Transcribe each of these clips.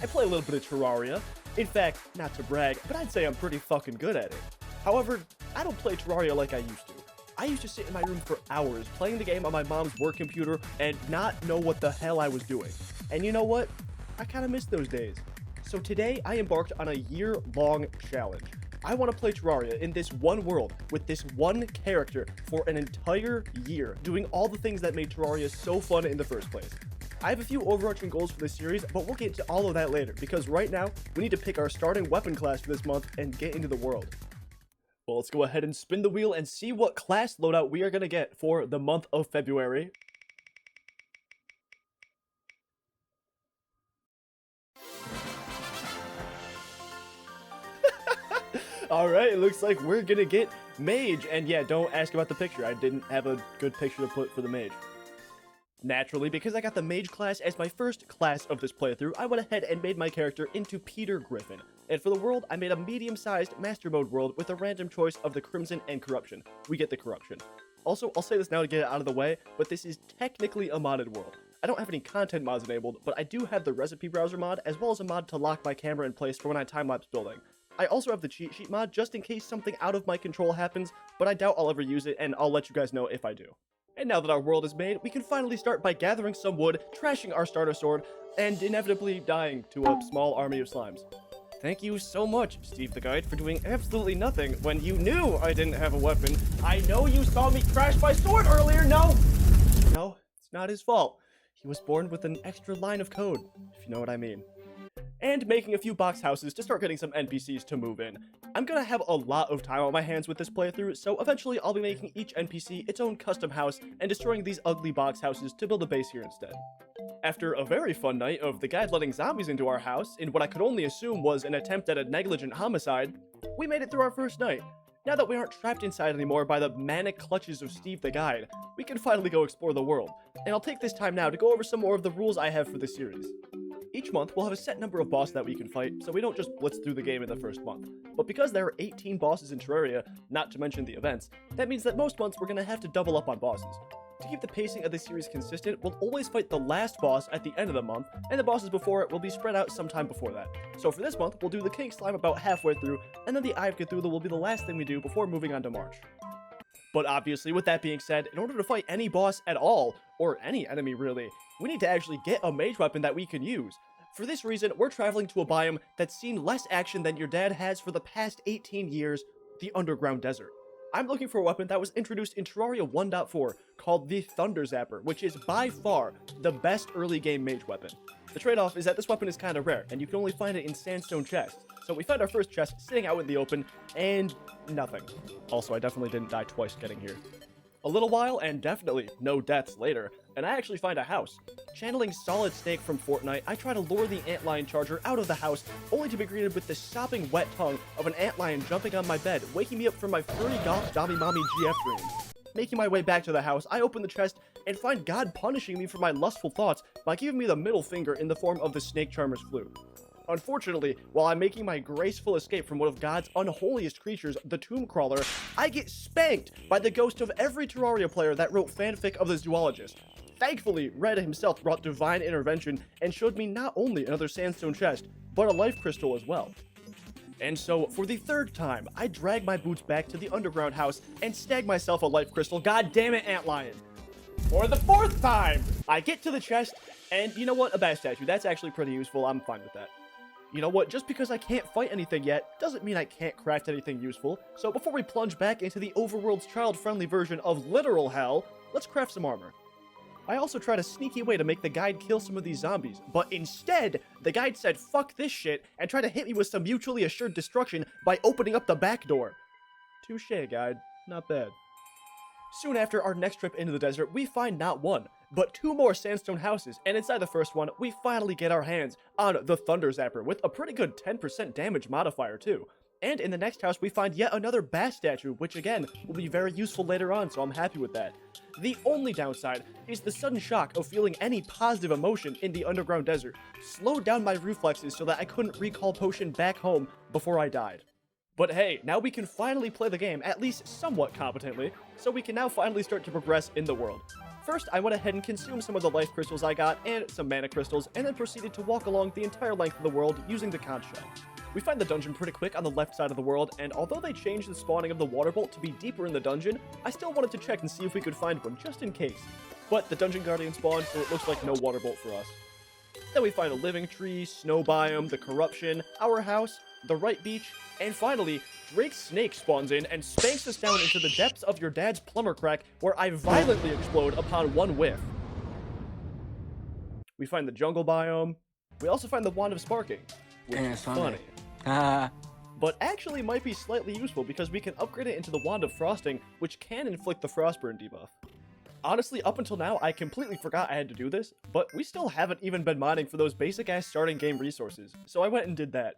I play a little bit of Terraria. In fact, not to brag, but I'd say I'm pretty fucking good at it. However, I don't play Terraria like I used to. I used to sit in my room for hours playing the game on my mom's work computer and not know what the hell I was doing. And you know what? I kind of miss those days. So today, I embarked on a year-long challenge. I want to play Terraria in this one world with this one character for an entire year, doing all the things that made Terraria so fun in the first place. I have a few overarching goals for this series, but we'll get to all of that later, because right now, we need to pick our starting weapon class for this month and get into the world. Well, let's go ahead and spin the wheel and see what class loadout we are going to get for the month of February. Alright, it looks like we're gonna get Mage, and yeah, don't ask about the picture, I didn't have a good picture to put for the Mage. Naturally, because I got the Mage class as my first class of this playthrough, I went ahead and made my character into Peter Griffin. And for the world, I made a medium-sized Master Mode world with a random choice of the Crimson and Corruption. We get the Corruption. Also, I'll say this now to get it out of the way, but this is technically a modded world. I don't have any content mods enabled, but I do have the Recipe Browser mod, as well as a mod to lock my camera in place for when I time-lapse building. I also have the cheat sheet mod just in case something out of my control happens, but I doubt I'll ever use it, and I'll let you guys know if I do. And now that our world is made, we can finally start by gathering some wood, trashing our starter sword, and inevitably dying to a small army of slimes. Thank you so much, Steve the Guide, for doing absolutely nothing when you knew I didn't have a weapon. I know you saw me crash my sword earlier, no! No, it's not his fault. He was born with an extra line of code, if you know what I mean. And making a few box houses to start getting some NPCs to move in. I'm gonna have a lot of time on my hands with this playthrough, so eventually I'll be making each NPC its own custom house and destroying these ugly box houses to build a base here instead. After a very fun night of the guide letting zombies into our house, in what I could only assume was an attempt at a negligent homicide, we made it through our first night. Now that we aren't trapped inside anymore by the manic clutches of Steve the Guide, we can finally go explore the world. And I'll take this time now to go over some more of the rules I have for this series. Each month, we'll have a set number of bosses that we can fight, so we don't just blitz through the game in the first month. But because there are 18 bosses in Terraria, not to mention the events, that means that most months we're going to have to double up on bosses. To keep the pacing of this series consistent, we'll always fight the last boss at the end of the month, and the bosses before it will be spread out sometime before that. So for this month, we'll do the King Slime about halfway through, and then the Eye of Cthulhu will be the last thing we do before moving on to March. But obviously, with that being said, in order to fight any boss at all, or any enemy really, we need to actually get a mage weapon that we can use. For this reason, we're traveling to a biome that's seen less action than your dad has for the past 18 years, the Underground Desert. I'm looking for a weapon that was introduced in Terraria 1.4 called the Thunder Zapper, which is by far the best early game mage weapon. The trade-off is that this weapon is kind of rare, and you can only find it in sandstone chests. So we found our first chest sitting out in the open, and nothing. Also, I definitely didn't die twice getting here. A little while, and definitely no deaths later, and I actually find a house. Channeling Solid Snake from Fortnite, I try to lure the antlion charger out of the house, only to be greeted with the sopping wet tongue of an antlion jumping on my bed, waking me up from my furry goth zombie mommy GF dreams. Making my way back to the house, I open the chest and find God punishing me for my lustful thoughts by giving me the middle finger in the form of the Snake Charmer's flute. Unfortunately, while I'm making my graceful escape from one of God's unholiest creatures, the Tomb Crawler, I get spanked by the ghost of every Terraria player that wrote fanfic of the zoologist. Thankfully, Red himself brought divine intervention and showed me not only another sandstone chest, but a life crystal as well. And so, for the third time, I drag my boots back to the underground house and snag myself a life crystal. God damn it, Antlion! For the fourth time, I get to the chest, and you know what? A bat statue. That's actually pretty useful. I'm fine with that. You know what, just because I can't fight anything yet, doesn't mean I can't craft anything useful, so before we plunge back into the overworld's child-friendly version of literal hell, let's craft some armor. I also tried a sneaky way to make the guide kill some of these zombies, but instead, the guide said fuck this shit, and tried to hit me with some mutually assured destruction by opening up the back door. Touché, guide. Not bad. Soon after our next trip into the desert, we find not one, but two more sandstone houses, and inside the first one, we finally get our hands on the Thunder Zapper with a pretty good 10% damage modifier too. And in the next house, we find yet another bat statue, which again, will be very useful later on, so I'm happy with that. The only downside is the sudden shock of feeling any positive emotion in the underground desert slowed down my reflexes so that I couldn't recall potion back home before I died. But hey, now we can finally play the game, at least somewhat competently, so we can now finally start to progress in the world. First, I went ahead and consumed some of the life crystals I got and some mana crystals, and then proceeded to walk along the entire length of the world using the conch shell. We find the dungeon pretty quick on the left side of the world, and although they changed the spawning of the water bolt to be deeper in the dungeon, I still wanted to check and see if we could find one just in case. But the dungeon guardian spawned, so it looks like no water bolt for us. Then we find a living tree, snow biome, the corruption, our house, the right beach, and finally, Drake's snake spawns in and spanks us down into the depths of your dad's plumber crack, where I violently explode upon one whiff. We find the jungle biome. We also find the Wand of Sparking, which is funny. But actually might be slightly useful because we can upgrade it into the Wand of Frosting, which can inflict the Frostburn debuff. Honestly, up until now, I completely forgot I had to do this, but we still haven't even been mining for those basic-ass starting game resources, so I went and did that.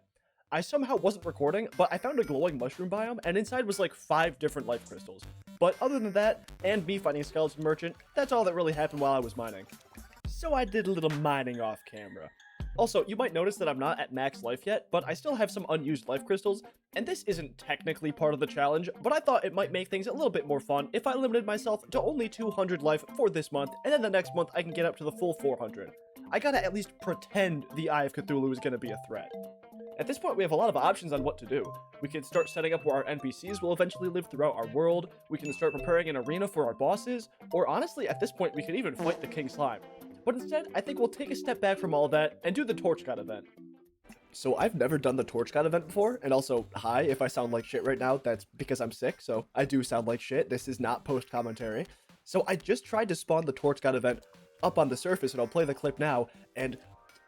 I somehow wasn't recording, but I found a glowing mushroom biome, and inside was like 5 different life crystals. But other than that, and me finding a skeleton merchant, that's all that really happened while I was mining. So I did a little mining off camera. Also, you might notice that I'm not at max life yet, but I still have some unused life crystals, and this isn't technically part of the challenge, but I thought it might make things a little bit more fun if I limited myself to only 200 life for this month, and then the next month I can get up to the full 400. I gotta at least pretend the Eye of Cthulhu is gonna be a threat. At this point, we have a lot of options on what to do. We can start setting up where our NPCs will eventually live throughout our world, we can start preparing an arena for our bosses, or honestly, at this point, we could even fight the King Slime. But instead, I think we'll take a step back from all that and do the Torch God event. So I've never done the Torch God event before, and also, hi, if I sound like shit right now, that's because I'm sick, so I do sound like shit. This is not post-commentary. So I just tried to spawn the Torch God event up on the surface, and I'll play the clip now, and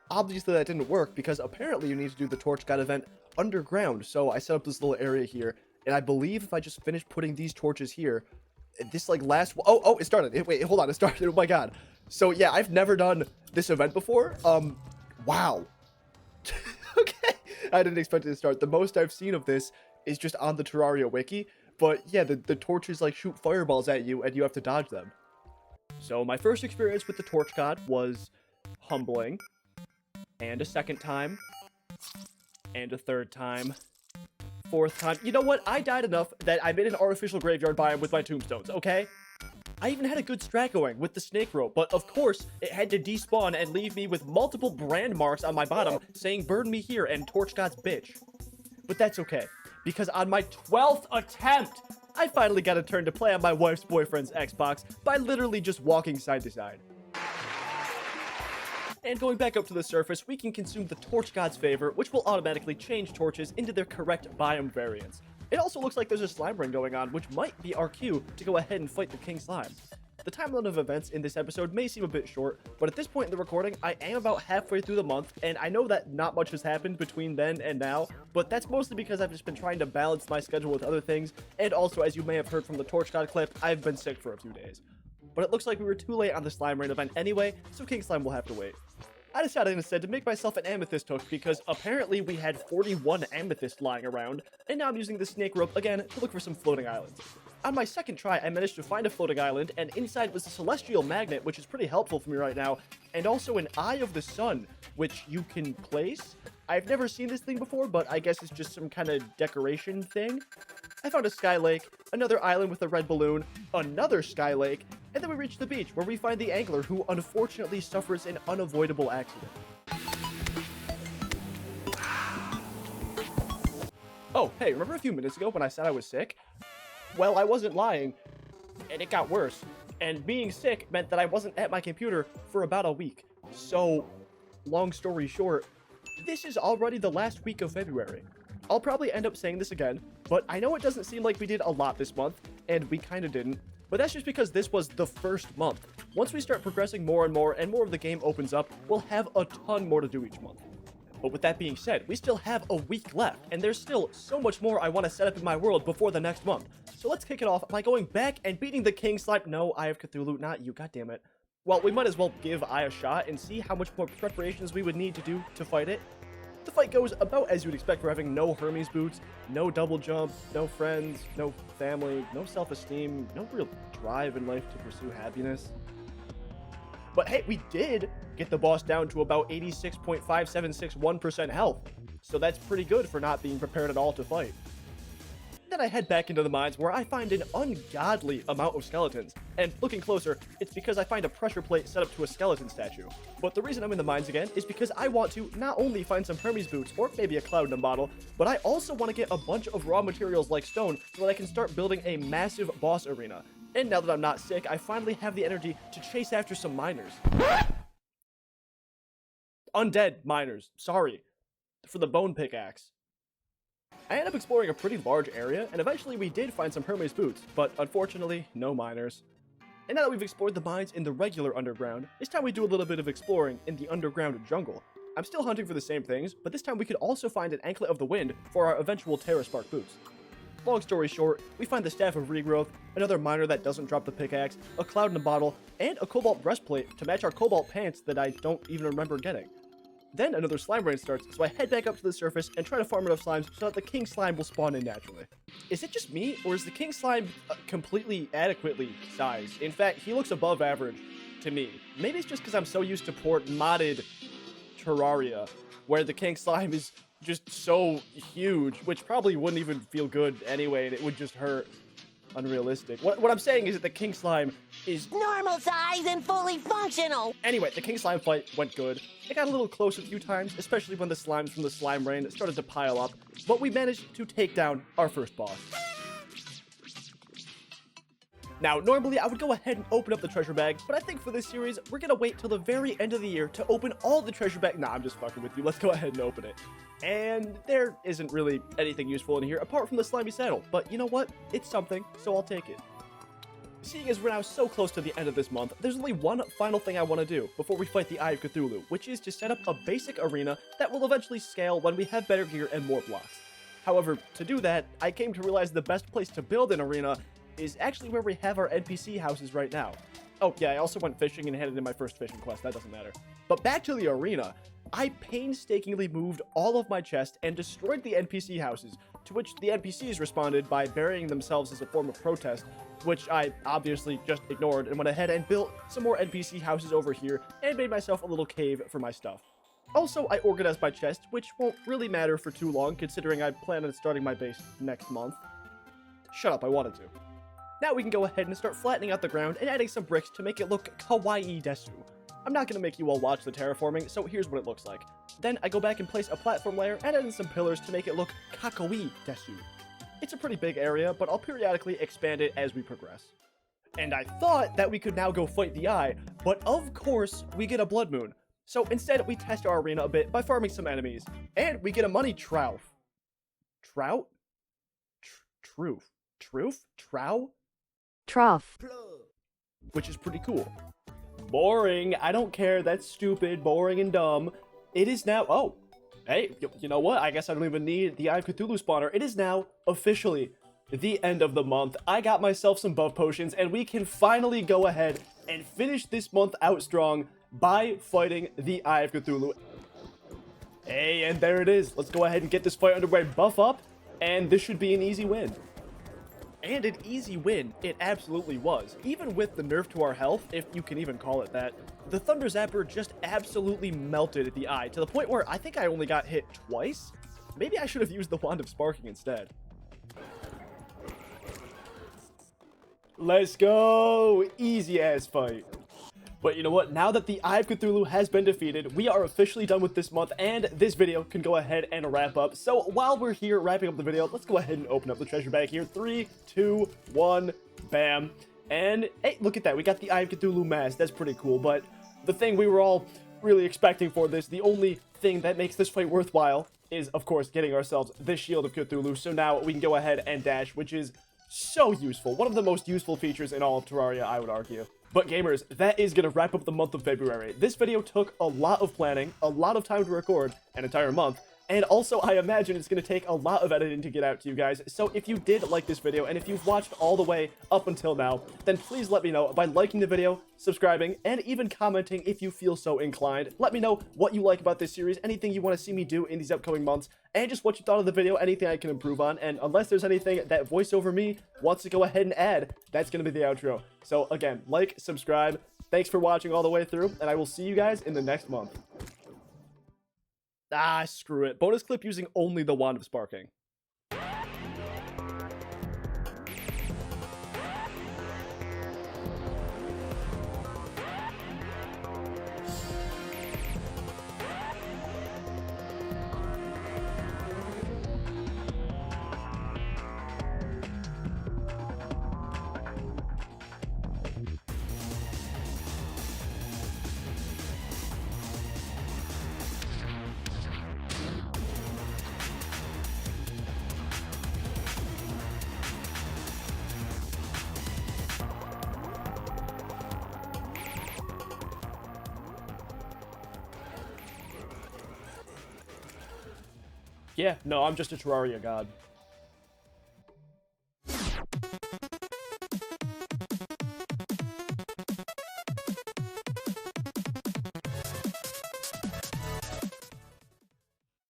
obviously that didn't work because apparently you need to do the Torch God event underground. So I set up this little area here, and I believe if I just finish putting these torches here, this like last, oh, it started. Wait, hold on, it started. Oh my god. So yeah, I've never done this event before. Wow. Okay, I didn't expect it to start. The most I've seen of this is just on the Terraria wiki, but yeah, the torches like shoot fireballs at you and you have to dodge them. So my first experience with the Torch God was humbling, and a second time, and a third time, fourth time. You know what? I died enough that I made an artificial graveyard biome with my tombstones, okay? I even had a good strat going with the snake rope, but of course, it had to despawn and leave me with multiple brand marks on my bottom saying burn me here and Torch God's bitch. But that's okay, because on my 12th attempt, I finally got a turn to play on my wife's boyfriend's Xbox by literally just walking side to side. And going back up to the surface, we can consume the Torch God's favor, which will automatically change torches into their correct biome variants. It also looks like there's a slime ring going on, which might be our cue to go ahead and fight the King Slime. The timeline of events in this episode may seem a bit short, but at this point in the recording, I am about halfway through the month, and I know that not much has happened between then and now, but that's mostly because I've just been trying to balance my schedule with other things, and also, as you may have heard from the Torch God clip, I've been sick for a few days. But it looks like we were too late on the slime rain event anyway, so King Slime will have to wait. I decided instead to make myself an amethyst hook because apparently we had 41 amethyst lying around, and now I'm using the snake rope again to look for some floating islands. On my second try, I managed to find a floating island, and inside was a celestial magnet, which is pretty helpful for me right now, and also an Eye of the Sun, which you can place. I've never seen this thing before, but I guess it's just some kind of decoration thing. I found a sky lake, another island with a red balloon, another sky lake, and then we reach the beach where we find the angler who unfortunately suffers an unavoidable accident. Oh, hey, remember a few minutes ago when I said I was sick? Well, I wasn't lying, and it got worse. And being sick meant that I wasn't at my computer for about a week. So, long story short, this is already the last week of February. I'll probably end up saying this again, but I know it doesn't seem like we did a lot this month, and we kinda didn't, but that's just because this was the first month. Once we start progressing more and more of the game opens up, we'll have a ton more to do each month. But with that being said, we still have a week left, and there's still so much more I want to set up in my world before the next month. So let's kick it off by going back and beating the King Slime. No, Eye of Cthulhu, not you, goddammit. Well, we might as well give Eye a shot and see how much more preparations we would need to do to fight it. The fight goes about as you would expect for having no Hermes boots, no double jump, no friends, no family, no self-esteem, no real drive in life to pursue happiness. But hey, we did get the boss down to about 86.5761% health, so that's pretty good for not being prepared at all to fight. then I head back into the mines where I find an ungodly amount of skeletons. And looking closer, it's because I find a pressure plate set up to a skeleton statue. But the reason I'm in the mines again is because I want to not only find some Hermes boots or maybe a Cloudnum bottle, but I also want to get a bunch of raw materials like stone so that I can start building a massive boss arena. And now that I'm not sick, I finally have the energy to chase after some miners. Undead miners, sorry. For the bone pickaxe. I ended up exploring a pretty large area, and eventually we did find some Hermes boots, but unfortunately, no miners. And now that we've explored the mines in the regular underground, it's time we do a little bit of exploring in the underground jungle. I'm still hunting for the same things, but this time we could also find an Anklet of the Wind for our eventual Terra Spark boots. Long story short, we find the Staff of Regrowth, another miner that doesn't drop the pickaxe, a Cloudnum bottle, and a Cobalt breastplate to match our Cobalt pants that I don't even remember getting. Then another slime rain starts, so I head back up to the surface and try to farm enough slimes so that the king slime will spawn in naturally. Is it just me, or is the king slime completely adequately sized? In fact, he looks above average to me. Maybe it's just because I'm so used to modded Terraria, where the king slime is just so huge, which probably wouldn't even feel good anyway, and it would just hurt. Unrealistic. What I'm saying is that the king slime is normal size and fully functional. Anyway, the king slime fight went good. It got a little close a few times, especially when the slimes from the slime rain started to pile up, but we managed to take down our first boss. Now, normally I would go ahead and open up the treasure bag, but I think for this series, we're gonna wait till the very end of the year to open all the treasure bag. Nah, I'm just fucking with you. Let's go ahead and open it. And there isn't really anything useful in here apart from the slimy saddle, but you know what? It's something, so I'll take it. Seeing as we're now so close to the end of this month, there's only one final thing I want to do before we fight the Eye of Cthulhu, which is to set up a basic arena that will eventually scale when we have better gear and more blocks. However, to do that, I came to realize the best place to build an arena is actually where we have our NPC houses right now. Oh yeah, I also went fishing and handed in my first fishing quest, that doesn't matter. But back to the arena, I painstakingly moved all of my chests and destroyed the NPC houses, to which the NPCs responded by burying themselves as a form of protest, which I obviously just ignored and went ahead and built some more NPC houses over here and made myself a little cave for my stuff. Also, I organized my chest, which won't really matter for too long considering I plan on starting my base next month. Shut up, I wanted to. Now we can go ahead and start flattening out the ground and adding some bricks to make it look kawaii desu. I'm not going to make you all watch the terraforming, so here's what it looks like. Then I go back and place a platform layer and add in some pillars to make it look kakoi desu. It's a pretty big area, but I'll periodically expand it as we progress. And I thought that we could now go fight the Eye, but of course we get a blood moon. So instead we test our arena a bit by farming some enemies, and we get a money trough. Trout? Truth? Trow? Trough. Which is pretty cool. Boring. I don't care. That's stupid, boring, and dumb. It is now... Oh. Hey, you know what? I guess I don't even need the Eye of Cthulhu spawner. It is now officially the end of the month. I got myself some buff potions, and we can finally go ahead and finish this month out strong by fighting the Eye of Cthulhu. Hey, and there it is. Let's go ahead and get this fight underway. Buff up, and this should be an easy win. And an easy win, it absolutely was. Even with the nerf to our health, if you can even call it that, the Thunder Zapper just absolutely melted the Eye, to the point where I think I only got hit twice? Maybe I should have used the Wand of Sparking instead. Let's go! Easy ass fight. But you know what, now that the Eye of Cthulhu has been defeated, we are officially done with this month, and this video can go ahead and wrap up. So while we're here wrapping up the video, let's go ahead and open up the treasure bag here. 3, 2, 1, bam. And hey, look at that, we got the Eye of Cthulhu mask. That's pretty cool, but the thing we were all really expecting for this, the only thing that makes this fight worthwhile is, of course, getting ourselves this Shield of Cthulhu. So now we can go ahead and dash, which is so useful. One of the most useful features in all of Terraria, I would argue. But gamers, that is going to wrap up the month of February. This video took a lot of planning, a lot of time to record, an entire month, and also I imagine it's going to take a lot of editing to get out to you guys. So if you did like this video, and if you've watched all the way up until now, then please let me know by liking the video, subscribing, and even commenting if you feel so inclined. Let me know what you like about this series, anything you want to see me do in these upcoming months, and just what you thought of the video, anything I can improve on. And unless there's anything that VoiceOver Me wants to go ahead and add, that's going to be the outro. So again, like, subscribe, thanks for watching all the way through, and I will see you guys in the next month. Ah, screw it. Bonus clip using only the Wand of Sparking. Yeah, no, I'm just a Terraria god.